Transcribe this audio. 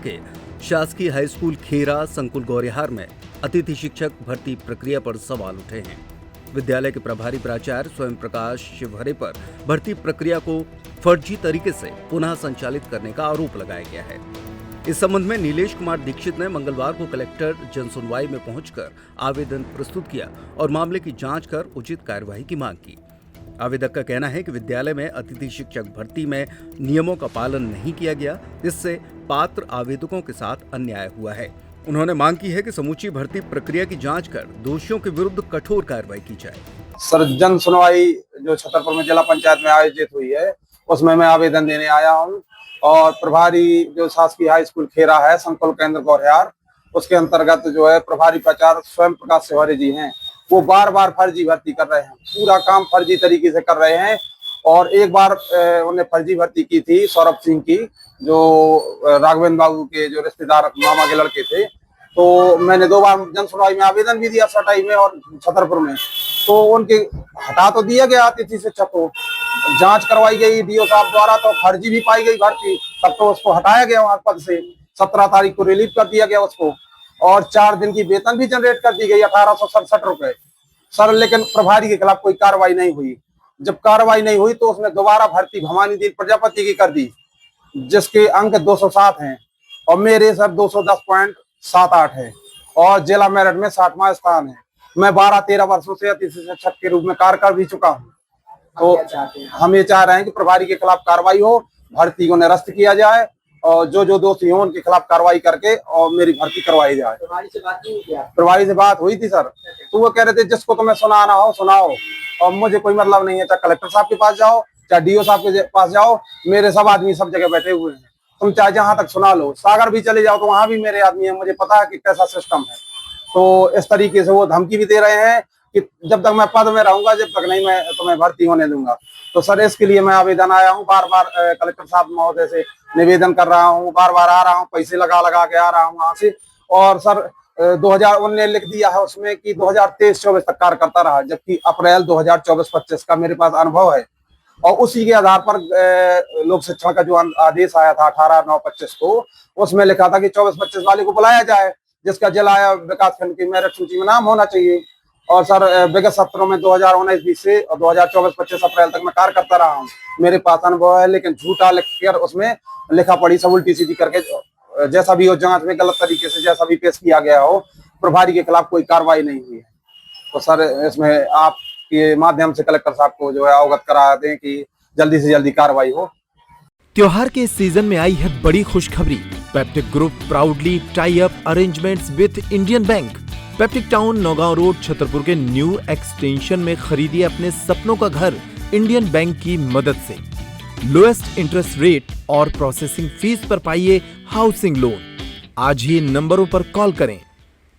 के शासकीय high school खेरा संकुल गौरिहार में अतिथि शिक्षक भर्ती प्रक्रिया पर सवाल उठे हैं। विद्यालय के प्रभारी प्राचार्य स्वयं प्रकाश शिवहरे पर भर्ती प्रक्रिया को फर्जी तरीके से पुनः संचालित करने का आरोप लगाया गया है। इस संबंध में नीलेश कुमार दीक्षित ने मंगलवार को कलेक्टर जनसुनवाई में पहुंचकर आवेदन प्रस्तुत किया और मामले की जांच कर उचित कार्यवाही की मांग की। आवेदक का कहना है कि विद्यालय में अतिथि शिक्षक भर्ती में नियमों का पालन नहीं किया गया, जिससे पात्र आवेदकों के साथ अन्याय हुआ है। उन्होंने मांग की है कि समूची भर्ती प्रक्रिया की जांच कर दोषियों के विरुद्ध कठोर कार्रवाई की जाए। सर, जन सुनवाई जो छतरपुर में जिला पंचायत में आयोजित हुई है, उसमें मैं आवेदन देने आया हूं और प्रभारी जो शासकीय हाई स्कूल खेरा है संकुल केंद्र गौरिहार, उसके अंतर्गत जो है प्रभारी प्राचार्य स्वयं प्रकाश शिवहरे जी हैं, वो बार बार फर्जी भर्ती कर रहे हैं, पूरा काम फर्जी तरीके से कर रहे हैं। और एक बार उन्होंने फर्जी भर्ती की थी सौरभ सिंह की, जो राघवेंद्र बाबू के जो रिश्तेदार मामा के लड़के थे। तो मैंने 2 बार जन सुनवाई में आवेदन भी दिया सटाई में और छतरपुर में, तो उनके हटा तो दिया गया अतिथि शिक्षक को, जांच करवाई गई डीओ साहब द्वारा, तो फर्जी भी पाई गई भर्ती, तब तो उसको हटाया गया वहां पद से। 17 तारीख को रिलीव कर दिया गया उसको और 4 दिन की वेतन भी जनरेट कर दी गई 1867 रुपए सर। लेकिन प्रभारी के खिलाफ कोई कार्रवाई नहीं हुई। जब कार्रवाई नहीं हुई तो उसने दोबारा भर्ती भवानी दीन प्रजापति की कर दी, जिसके अंक 207 हैं और मेरे सर 210.78 है और जिला मेरिट में 60वां स्थान है। मैं 12-13 वर्षों से अतिथि शिक्षक के रूप में कार्य कर भी चुका हूँ। तो हम ये चाह रहे हैं कि प्रभारी के खिलाफ कार्रवाई हो, भर्ती को निरस्त किया जाए और जो दोषी हो उनके खिलाफ कार्रवाई करके और मेरी भर्ती करवाई जाए। प्रभारी से बात हुई थी सर, तो वो कह रहे थे जिसको तुम्हें सुनाना हो सुनाओ और मुझे कोई मतलब नहीं है, चाहे कलेक्टर साहब के पास जाओ चाहे डीओ साहब के पास जाओ, मेरे सब आदमी सब जगह बैठे हुए हैं, तुम चाहे जहां तक सुना लो, सागर भी चले जाओ तो वहां भी मेरे आदमी है, मुझे पता है कि कैसा सिस्टम है। तो इस तरीके से वो धमकी भी दे रहे हैं कि जब तक मैं पद में रहूंगा जब तक नहीं मैं तुम्हें भर्ती होने दूंगा। तो सर इसके लिए मैं आवेदन आया हूँ, बार बार कलेक्टर साहब महोदय से निवेदन कर रहा हूँ, बार बार आ रहा हूँ, पैसे लगा के आ रहा हूँ वहां से। और सर 2019 लिख दिया है उसमें कि 2023-24 तक कार्य करता रहा, जबकि अप्रैल 2024-25 का मेरे पास अनुभव है। और उसी के आधार पर लोक शिक्षण का जो आदेश आया था 18/9/25 को, उसमें लिखा था कि 24-25 वाले को बुलाया जाए, जिसका जिला विकास खंड की मेरिट सूची में नाम होना चाहिए। और सर विगत सत्रों में 2019-20 से और 2024-25 अप्रैल तक मैं कार्य करता रहा हूँ, मेरे पास अनुभव है। लेकिन झूठा लिखकर उसमें लिखा पड़ी सब उल्टी सीधी करके, जैसा भी हो जांच में गलत तरीके से जैसा भी पेश किया गया हो, प्रभारी के खिलाफ कोई कार्रवाई नहीं हुई है। तो सर इसमें आप के माध्यम से कलेक्टर साहब को जो है अवगत करा दें कि जल्दी से जल्दी कार्रवाई हो। त्योहार के इस सीजन में आई है बड़ी खुशखबरी। Peptic group proudly tie up arrangements with Indian bank. Peptic town Naugaon road Chhatarpur के न्यू एक्सटेंशन में खरीदिए अपने सपनों का घर इंडियन बैंक की मदद से। लोएस्ट इंटरेस्ट रेट और प्रोसेसिंग फीस पर पाइए हाउसिंग लोन। आज ही इन नंबरों पर कॉल करें